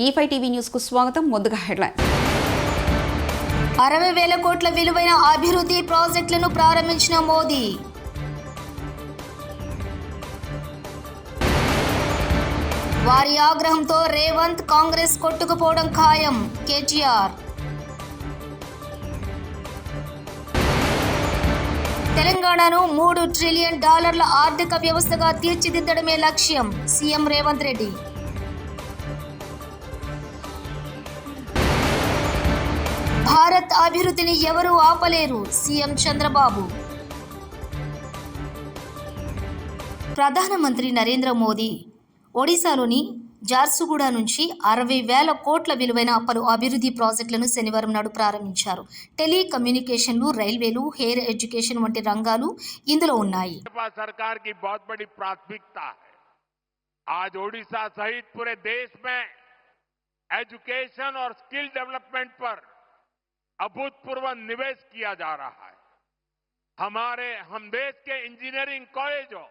E5 TV news కు స్వాగతం. ముందుగా హెడ్లైన్. 60,000 కోట్ల విలువైన అభివృద్ధి ప్రాజెక్టులను ప్రారంభించిన మోదీ. వారి ఆగ్రహంతో రేవంత్ కాంగ్రెస్ కొట్టుకుపోవడం ఖాయం. కేటీఆర్. తెలంగాణను $3 ట్రిలియన్ ఆర్థిక వ్యవస్థగా తీర్చిదిద్దడమే లక్ష్యం. సీఎం రేవంత్ రెడ్డి. భారత్ అభివృద్ధిని ఎవరూ ఆపలేరు. సీఎం చంద్రబాబు. ప్రధానమంత్రి నరేంద్ర మోదీ ఒడిశాలోని జార్సుగూడ నుంచి 60,000 కోట్ల విలువైన పలు అభివృద్ధి ప్రాజెక్టులను శనివారం నాడు ప్రారంభించారు. టెలికమ్యూనికేషన్లు, రైల్వేలు, హెయిర్ ఎడ్యుకేషన్ వంటి రంగాలు ఇందులో ఉన్నాయి. सरकार की बहुत बड़ी प्राथमिकता है. आज ओडिशा सहित पूरे देश में एजुकेशन और स्किल डेवलपमेंट पर अभूतपूर्व निवेश किया जा रहा है. हम देश के इंजीनियरिंग कॉलेजों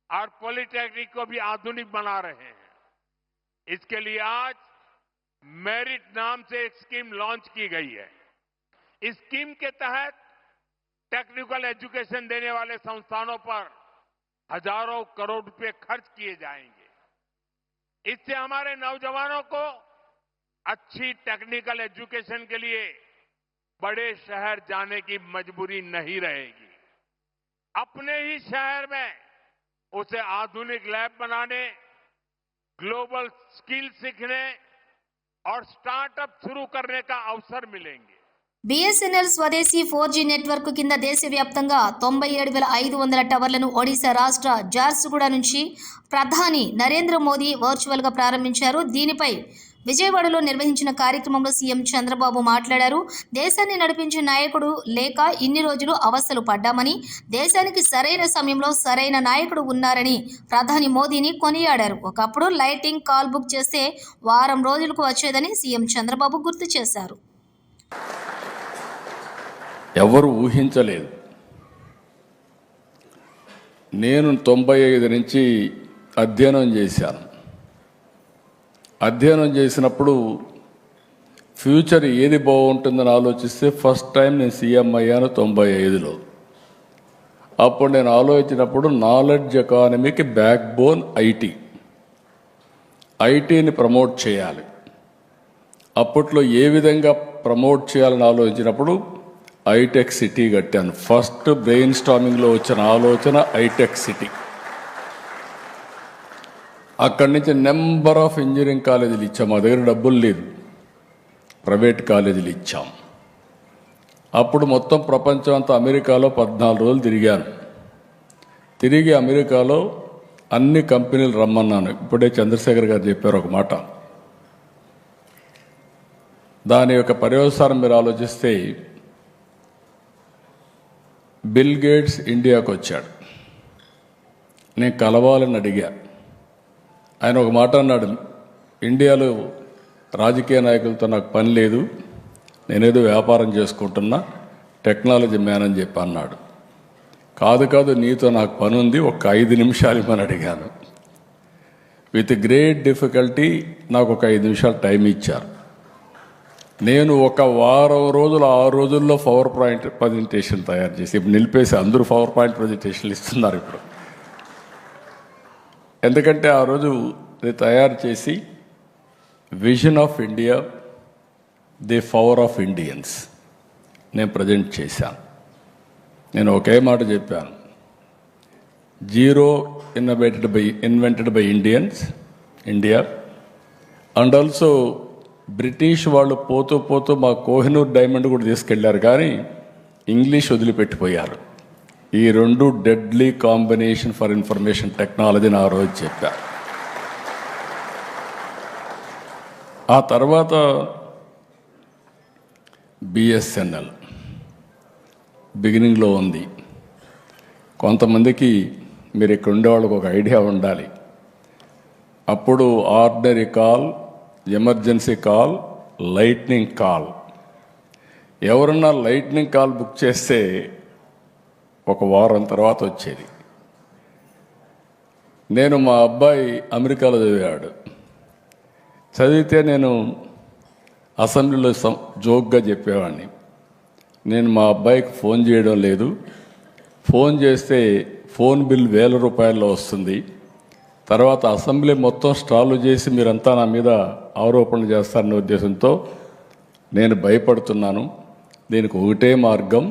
और पॉलिटेक्निक को भी आधुनिक बना रहे हैं. इसके लिए आज मेरिट नाम से एक स्कीम लॉन्च की गई है. इस स्कीम के तहत टेक्निकल एजुकेशन देने वाले संस्थानों पर हजारों करोड़ रुपए खर्च किए जाएंगे. इससे हमारे नौजवानों को अच्छी टेक्निकल एजुकेशन के लिए बड़े शहर जाने की मजबूरी नहीं रहेगी. अपने ही शहर में उसे आधुनिक लैब बनाने, ग्लोबल स्किल सीखने और स्टार्टअप शुरू करने का अवसर मिलेंगे. BSNL స్వదేశీ 4G నెట్వర్క్ కింద దేశవ్యాప్తంగా 97,500 టవర్లను ఒడిశా రాష్ట్ర జార్సుగూడ నుంచి ప్రధాని నరేంద్ర మోదీ వర్చువల్గా ప్రారంభించారు. దీనిపై విజయవాడలో నిర్వహించిన కార్యక్రమంలో సీఎం చంద్రబాబు మాట్లాడారు. దేశాన్ని నడిపించే నాయకుడు లేక ఇన్ని రోజులు అవస్థలు పడ్డామని, దేశానికి సరైన సమయంలో సరైన నాయకుడు ఉన్నారని ప్రధాని మోదీని కొనియాడారు. ఒకప్పుడు లైటింగ్ కాల్ బుక్ చేస్తే వారం రోజులకు వచ్చేదని సీఎం చంద్రబాబు గుర్తు చేశారు. ఎవరు ఊహించలేదు. నేను 95 నుంచి అధ్యయనం చేశాను. అధ్యయనం చేసినప్పుడు ఫ్యూచర్ ఏది బాగుంటుందని ఆలోచిస్తే ఫస్ట్ టైం నేను సీఎం అయ్యాను 95లో. అప్పుడు నేను ఆలోచించినప్పుడు నాలెడ్జ్ ఎకానమీకి బ్యాక్ బోన్ ఐటీని ప్రమోట్ చేయాలి. అప్పట్లో ఏ విధంగా ప్రమోట్ చేయాలని ఆలోచించినప్పుడు ఐటెక్ సిటీ కట్టాను. ఫస్ట్ బ్రెయిన్ స్టార్మింగ్లో వచ్చిన ఆలోచన ఐటెక్ సిటీ. అక్కడి నుంచి నెంబర్ ఆఫ్ ఇంజనీరింగ్ కాలేజీలు ఇచ్చాం. మా దగ్గర డబ్బులు లేదు, ప్రైవేట్ కాలేజీలు ఇచ్చాం. అప్పుడు మొత్తం ప్రపంచం అంతా అమెరికాలో 14 రోజులు తిరిగాను. తిరిగి అమెరికాలో అన్ని కంపెనీలు రమ్మన్నాను. ఇప్పుడే చంద్రశేఖర్ గారు చెప్పారు ఒక మాట. దాని యొక్క పర్యవసానం మీరు ఆలోచిస్తే బిల్ గేట్స్ ఇండియాకు వచ్చాడు. నేను కలవాలని అడిగా. ఆయన ఒక మాట అన్నాడు, ఇండియాలో రాజకీయ నాయకులతో నాకు పని లేదు, నేనేదో వ్యాపారం చేసుకుంటున్నా, టెక్నాలజీ మ్యాన్ అని చెప్పి అన్నాడు. కాదు నీతో నాకు పని ఉంది, ఒక 5 నిమిషాలు ఇమ్మని అడిగాను. విత్ గ్రేట్ డిఫికల్టీ నాకు ఒక 5 నిమిషాలు టైం ఇచ్చారు. నేను ఒక వారం రోజులు 6 రోజుల్లో పవర్ పాయింట్ ప్రజెంటేషన్ తయారు చేసి, ఇప్పుడు నిలిపేసి అందరూ పవర్ పాయింట్ ప్రజెంటేషన్లు ఇస్తున్నారు ఇప్పుడు. ఎందుకంటే ఆ రోజు తయారు చేసి vision of India, the power of Indians నేను ప్రజెంట్ చేశాను. నేను ఒకే మాట చెప్పాను, zero invented by India and also British వాళ్ళు పోతూ మా కోహినూర్ డైమండ్ కూడా తీసుకెళ్లారు, కానీ ఇంగ్లీష్ వదిలిపెట్టిపోయారు. ఈ 2 డెడ్లీ కాంబినేషన్ ఫర్ ఇన్ఫర్మేషన్ టెక్నాలజీని ఆ రోజు చెప్పారు. ఆ తర్వాత BSNL బిగినింగ్లో ఉంది. కొంతమందికి మీరు ఇక్కడ ఉండేవాళ్ళకి ఒక ఐడియా ఉండాలి. అప్పుడు ordinary call, emergency call, lightning call. ఎవరన్నా లైట్నింగ్ కాల్ బుక్ చేస్తే ఒక వారం తర్వాత వచ్చేది. నేను మా అబ్బాయి అమెరికాలో చదివాడు. చదివితే నేను అసెంబ్లీలో జోక్గా చెప్పేవాడిని, నేను మా అబ్బాయికి ఫోన్ చేయడం లేదు, ఫోన్ చేస్తే ఫోన్ బిల్ 1000 రూపాయల్లో వస్తుంది, తర్వాత అసెంబ్లీ మొత్తం స్టాలు చేసి మీరంతా నా మీద ఆరోపణలు చేస్తారనే ఉద్దేశంతో నేను భయపడుతున్నాను. దీనికి ఒకటే మార్గం,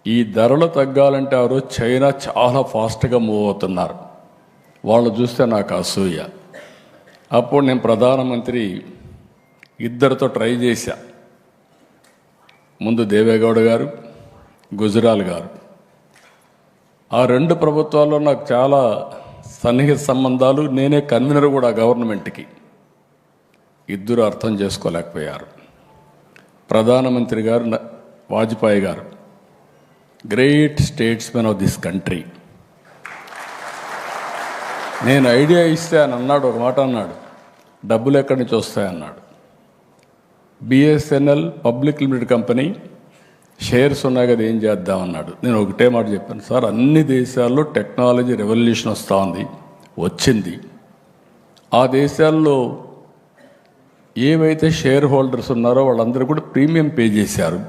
ఈ ధరలు తగ్గాలంటే ఆ రోజు చైనా చాలా ఫాస్ట్గా మూవ్ అవుతున్నారు, వాళ్ళు చూస్తే నాకు అసూయ. అప్పుడు నేను ప్రధానమంత్రి ఇద్దరితో ట్రై చేశా, ముందు దేవేగౌడ గారు, గుజరాల్ గారు. ఆ 2 ప్రభుత్వాల్లో నాకు చాలా సన్నిహిత సంబంధాలు, నేనే కన్వీనర్ కూడా గవర్నమెంట్కి. ఇద్దరు అర్థం చేసుకోలేకపోయారు. ప్రధానమంత్రి గారు వాజ్పేయి గారు, great statesmen of this country. నేను ఐడియా ఇస్తే అని అన్నాడు, ఒక మాట అన్నాడు, డబ్బులు ఎక్కడి నుంచి వస్తాయన్నాడు. BSNL public limited company shares ఉన్నాయి కదా, ఏం చేద్దామన్నాడు. నేను ఒకటే మాట చెప్పాను, సార్ అన్ని దేశాల్లో టెక్నాలజీ రెవల్యూషన్ వస్తూ ఉంది, వచ్చింది. ఆ దేశాల్లో ఏవైతే షేర్ హోల్డర్స్ ఉన్నారో వాళ్ళందరూ కూడా ప్రీమియం పే చేశారు,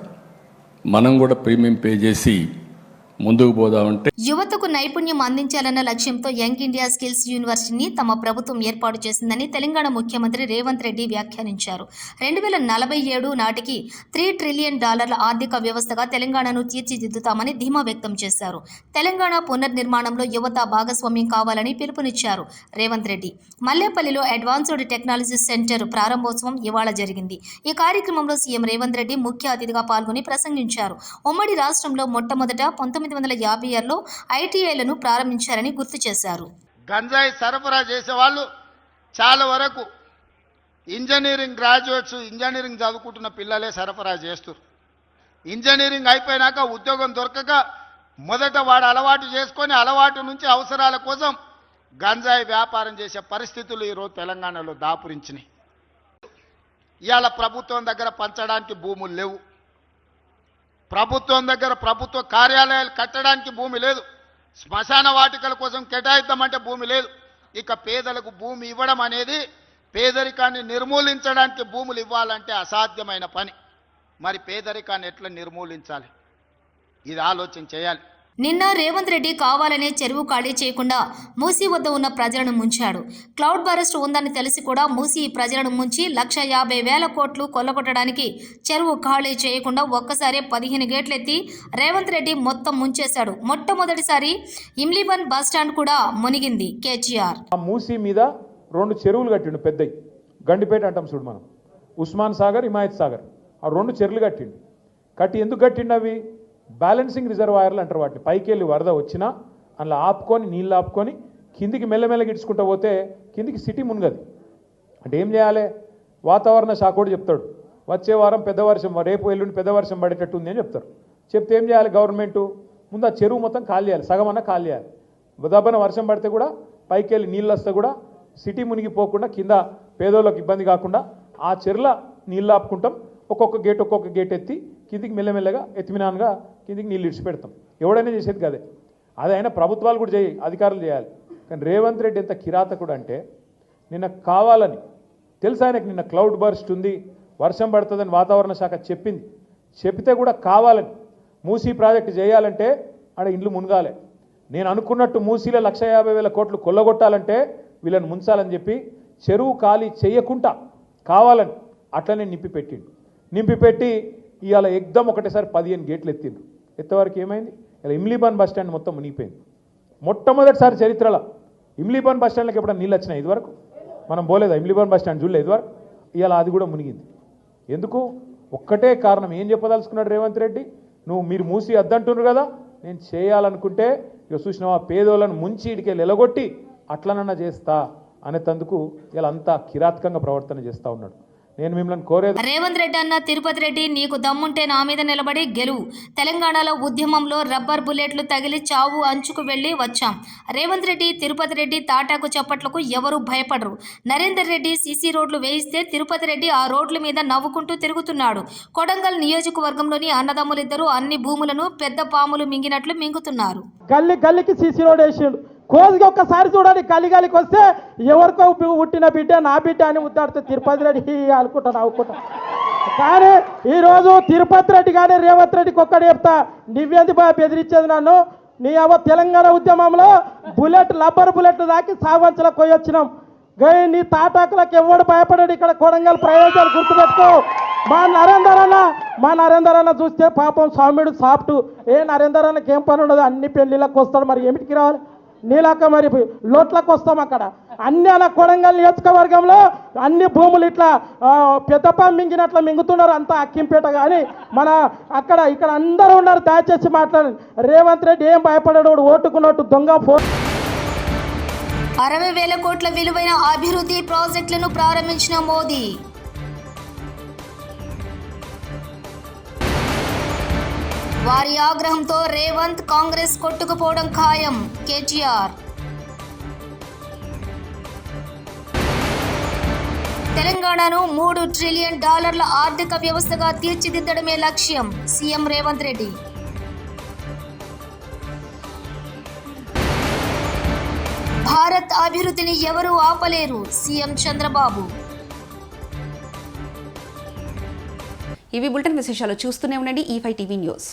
మనం కూడా ప్రీమియం పే చేసి ముందుకు పోదామంటే. యువతకు నైపుణ్యం అందించాలన్న లక్ష్యంతో యంగ్ ఇండియా స్కిల్స్ యూనివర్సిటీని తమ ప్రభుత్వం ఏర్పాటు చేసిందని తెలంగాణ ముఖ్యమంత్రి రేవంత్ రెడ్డి వ్యాఖ్యానించారు. 2047 నాటికి $3 ట్రిలియన్ ఆర్థిక వ్యవస్థగా తెలంగాణను తీర్చిదిద్దుతామని ధీమా వ్యక్తం చేశారు. తెలంగాణ పునర్నిర్మాణంలో యువత భాగస్వామ్యం కావాలని పిలుపునిచ్చారు రేవంత్ రెడ్డి. మల్లేపల్లిలో అడ్వాన్స్డ్ టెక్నాలజీ సెంటర్ ప్రారంభోత్సవం ఇవాళ జరిగింది. ఈ కార్యక్రమంలో సీఎం రేవంత్ రెడ్డి ముఖ్య అతిథిగా పాల్గొని ప్రసంగించారు. ఉమ్మడి రాష్ట్రంలో మొట్టమొదట 1956లో ఐటీఐలను ప్రారంభించారని గుర్తు చేశారు. గంజాయి సరఫరా చేసే వాళ్ళు చాలా వరకు ఇంజనీరింగ్ గ్రాడ్యుయేట్స్, ఇంజనీరింగ్ చదువుకుంటున్న పిల్లలే సరఫరా చేస్తారు. ఇంజనీరింగ్ అయిపోయినాక ఉద్యోగం దొరకక మొదట వాడు అలవాటు చేసుకొని అలవాటు నుంచి అవసరాల కోసం గంజాయి వ్యాపారం చేసే పరిస్థితులు ఈరోజు తెలంగాణలో దాపురించినాయి. ఇవాళ ప్రభుత్వం దగ్గర పంచడానికి భూములు లేవు, ప్రభుత్వం దగ్గర ప్రభుత్వ కార్యాలయాలు కట్టడానికి భూమి లేదు, శ్మశాన వాటికల కోసం కేటాయిద్దామంటే భూమి లేదు. ఇక పేదలకు భూమి ఇవ్వడం అనేది, పేదరికాన్ని నిర్మూలించడానికి భూములు ఇవ్వాలంటే అసాధ్యమైన పని. మరి పేదరికాన్ని ఎట్లా నిర్మూలించాలి, ఇది ఆలోచన చేయాలి. నిన్న రేవంత్ రెడ్డి కావాలనే చెరువు ఖాళీ చేయకుండా మూసీ వద్ద ఉన్న ప్రజలను ముంచాడు. క్లౌడ్ బరస్ట్ ఉందని తెలిసి కూడా మూసీ ప్రజలను ముంచి 1,50,000 కోట్లు కొల్లగొట్టడానికి చెరువు ఖాళీ చేయకుండా ఒక్కసారి 15 గేట్లెత్తి రేవంత్ రెడ్డి మొత్తం ముంచేశాడు. మొట్టమొదటిసారి ఇమ్లీబన్ బస్టాండ్ కూడా మునిగింది. కేటీఆర్ మూసీ మీద 2 చెరువులు కట్టిండు, పెద్దవి, గండిపేట అంటాం చూడు మనం, ఉస్మాన్ సాగర్, హిమాయత్ సాగర్, ఆ 2 చెరువులు కట్టిండు. కట్టి ఎందుకు కట్టిండు? అవి బ్యాలెన్సింగ్ రిజర్వాయర్లు అంటారు వాటిని. పైకి వెళ్ళి వరద వచ్చినా అందులో ఆపుకొని, నీళ్ళు ఆపుకొని కిందికి మెల్లమెల్లగా ఇడ్చుకుంటూ పోతే కిందికి సిటీ మునగది. అంటే ఏం చేయాలి? వాతావరణ శాఖ కూడా చెప్తాడు, వచ్చే వారం పెద్ద వర్షం, రేపు ఎల్లుండి పెద్ద వర్షం పడేటట్టు ఉంది అని చెప్తారు. చెప్తే ఏం చేయాలి గవర్నమెంటు? ముందు ఆ చెరువు మొత్తం ఖాళీ చేయాలి, సగం అన్న ఖాళీ చేయాలి. దబ్బన వర్షం పడితే కూడా పైకి వెళ్ళి నీళ్ళు వస్తే కూడా సిటీ మునిగిపోకుండా, కింద పేదోళ్ళకి ఇబ్బంది కాకుండా ఆ చెరువుల నీళ్ళు ఆపుకుంటాం. ఒక్కొక్క గేట్ ఎత్తి కిందికి మెల్లమెల్లగా ఎత్తిమినాన్గా కిందికి నీళ్ళు ఇడిచిపెడతాం. ఎవడైనా చేసేది కదే. అది అయినా ప్రభుత్వాలు కూడా అధికారులు చేయాలి. కానీ రేవంత్ రెడ్డి ఎంత కిరాతకుడు అంటే, నిన్న కావాలని తెలుసు ఆయనకు, నిన్న క్లౌడ్ బర్స్ట్ ఉంది, వర్షం పడుతుందని వాతావరణ శాఖ చెప్పింది. చెప్తే కూడా కావాలని మూసీ ప్రాజెక్టు చేయాలంటే ఆడ ఇండ్లు మునగాలి. నేను అనుకున్నట్టు మూసీలో 1,50,000 కోట్లు కొల్లగొట్టాలంటే వీళ్ళని ముంచాలని చెప్పి చెరువు ఖాళీ చేయకుండా కావాలని అట్లనే నింపిపెట్టి ఇవాళ ఎగ్దం ఒకటేసారి 15 గేట్లు ఎత్తిండ్రు. ఎత్తవరకు ఏమైంది? ఇలా ఇమ్లీబన్ బస్ స్టాండ్ మొత్తం మునిగిపోయింది. మొట్టమొదటిసారి చరిత్రలో ఇమ్లీబన్ బస్ స్టాండ్కి ఎప్పుడైనా నీళ్ళు వచ్చినాయి? ఇదివరకు మనం పోలేదా? ఇమ్లీబన్ బస్ స్టాండ్ చూడలేదు ఇదివరకు. ఇవాళ అది కూడా మునిగింది. ఎందుకు? ఒక్కటే కారణం. ఏం చెప్పదలుచుకున్నాడు రేవంత్ రెడ్డి? మీరు మూసి అద్దంటున్నారు కదా, నేను చేయాలనుకుంటే ఇక చూసినావా పేదోళ్ళను ముంచి ఇడికి ఎలగొట్టి అట్లనన్నా చేస్తా అనేందుకు ఇలా అంతా కిరాతకంగా ప్రవర్తన చేస్తూ ఉన్నాడు. నేను మిమ్మల్ని కోరేది, రేవంత్ రెడ్డి అన్న తిరుపతి రెడ్డి, నీకు దమ్ముంటే నా మీద నిలబడి గెలువు. తెలంగాణలో ఉద్యమంలో రబ్బర్ బుల్లెట్లు తగిలి చావు అంచుకు వెళ్లి వచ్చాం. రేవంత్ రెడ్డి, తిరుపతి రెడ్డి తాటాకు చప్పట్లకు ఎవరూ భయపడరు. నరేందర్ రెడ్డి సీసీ రోడ్లు వేయిస్తే తిరుపతి రెడ్డి ఆ రోడ్ల మీద నవ్వుకుంటూ తిరుగుతున్నాడు. కొడంగల్ నియోజకవర్గంలోని అన్నదమ్ములిద్దరూ అన్ని భూములను పెద్ద పాములు మింగినట్లు మింగుతున్నారు. గల్లీకి సీసీ రోడ్ వేసిండు. కోసికి ఒక్కసారి చూడండి, కలిగాలికి వస్తే ఎవరికో పుట్టిన బిడ్డ నా బిడ్డ అని ఉద్దాడితే తిరుపతి రెడ్డి అనుకుంటా నవ్వుకుంటా. కానీ ఈరోజు తిరుపతి రెడ్డి కానీ రేవంత్ రెడ్డికి ఒక్కటి చెప్తా, నువ్వేంది బాగా బెదిరించేది నన్ను? నీ తెలంగాణ ఉద్యమంలో రబ్బర్ బుల్లెట్లు దాకి సావంచలకు పోయి వచ్చినాం. నీ తాటాకులకు ఎవడు భయపడాడు ఇక్కడ కొడంగల్ ప్రయోజనాలు గుర్తుపెట్టుకో. మా నరేందర్ అన్న చూస్తే పాపం స్వామిడు సాఫ్ట్. నరేందర్ అన్నకి ఏం పని ఉండదు, అన్ని పెళ్లిళ్ళకి వస్తాడు. మరి ఏమిటికి రావాలి? నీలాక మరి లోట్లకు వస్తాం. అక్కడ అన్ని అలా కొడంగల్ నియోజకవర్గంలో అన్ని భూములు ఇట్లా పెద్దపా మింగినట్లా మింగుతున్నారు, అంతా అక్కింపేట. కానీ మన ఇక్కడ అందరూ ఉన్నారు. దయచేసి మాట్లాడండి. రేవంత్ రెడ్డి ఏం భయపడాడు, ఓటుకున్నట్టు దొంగ ఫోన్. 60,000 కోట్ల విలువైన అభివృద్ధి ప్రాజెక్టులను ప్రారంభించిన మోదీ. వారి ఆగ్రహంతో రేవంత్ కాంగ్రెస్ కొట్టుకుపోవడం ఖాయం. కేటీఆర్. తెలంగాణను $3 ట్రిలియన్ ఆర్థిక వ్యవస్థగా తీర్చిదిద్దడమే లక్ష్యం. సీఎం రేవంత్ రెడ్డి. భారత్ అభివృద్ధిని ఎవరూ ఆపలేరు. సీఎం చంద్రబాబు. ఇవి బులెటిన్ విశేషాలు. చూస్తూనే ఉండండి E5 టీవీ న్యూస్.